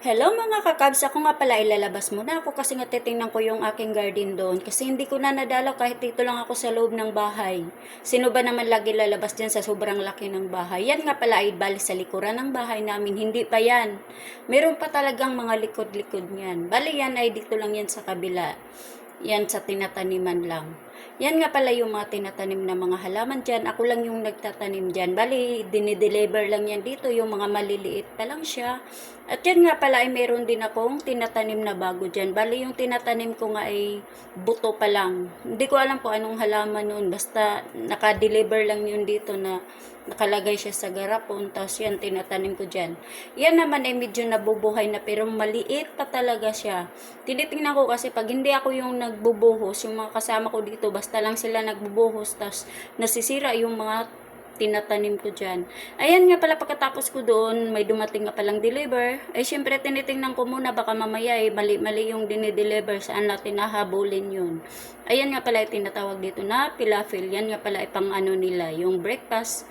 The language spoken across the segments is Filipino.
Hello mga kakabs, ako nga pala ilalabas muna ako kasi nga titingnan ko yung aking garden doon kasi hindi ko na nadalaw kahit dito lang ako sa loob ng bahay. Sino ba naman lagi lalabas dyan sa sobrang laki ng bahay? Yan nga pala ay bali sa likuran ng bahay namin, hindi pa yan. Meron pa talagang mga likod-likod niyan. Bali yan ay dito lang yan sa kabila. Yan sa tinataniman lang. Yan nga pala yung mga tinatanim na mga halaman dyan. Ako lang yung nagtatanim dyan. Bali, dinideliver lang yan dito. Yung mga maliliit pa lang siya. At yan nga pala ay meron din akong tinatanim na bago dyan. Bali, yung tinatanim ko nga ay buto pa lang. Hindi ko alam kung anong halaman nun. Basta naka-deliver lang yun dito na nakalagay siya sa garapon. Tapos yan, tinatanim ko dyan. Yan naman ay medyo nabubuhay na pero maliit pa talaga siya. Tinitingnan ko kasi pag hindi ako yung nagbubuhos, yung mga kasama ko dito, basta lang sila nagbubuhos, tapos nasisira yung mga tinatanim ko dyan. Ayan nga pala, pagkatapos ko doon, may dumating nga palang deliver. Ay syempre tinitingnan ko muna, baka mamaya mali-mali yung dinideliver, saan natin nahabulin yun. Ayan nga pala, tinatawag dito na pilafil. Yan nga pala, pang ano nila, yung breakfast.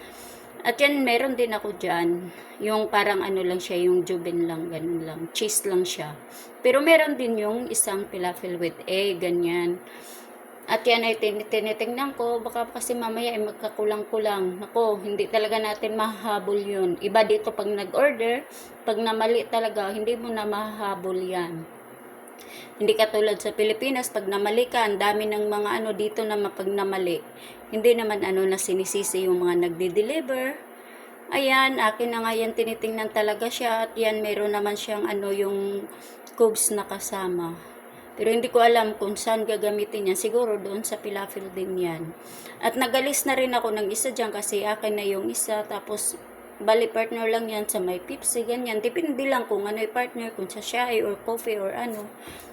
At yan, meron din ako dyan. Yung parang ano lang siya, yung jubin lang, ganun lang. Cheese lang siya. Pero meron din yung isang pilafil with egg, ganyan. At yan ay tinitingnan ko, baka kasi mamaya ay magkakulang-kulang. Ako, hindi talaga natin mahahabol yun. Iba dito pag nag-order, pag namali talaga, hindi mo na mahahabol yan. Hindi katulad sa Pilipinas, pag namali ka, ang dami ng mga ano dito na mapag namali. Hindi naman ano na sinisisi yung mga nagde-deliver. Ayan, akin na nga yan, tinitingnan talaga siya. At yan, meron naman siyang ano yung cubes na kasama. Pero hindi ko alam kung saan gagamitin yan. Siguro doon sa pilafil din yan. At nagalis na rin ako ng isa dyan kasi akin na yung isa. Tapos, bali partner lang yan sa may Pepsi, ganyan. Depende lang kung ano yung partner, kung sa chai or coffee or ano.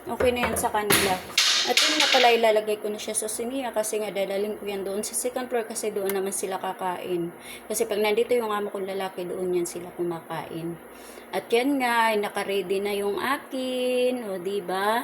Okay na yan sa kanila. At yun nga pala, ilalagay ko na siya sa siniya kasi nga dadaling ko yan doon sa second floor kasi doon naman sila kakain. Kasi pag nandito yung amo kong lalaki, doon yan sila kumakain. At yan nga, naka-ready na yung akin. O, diba?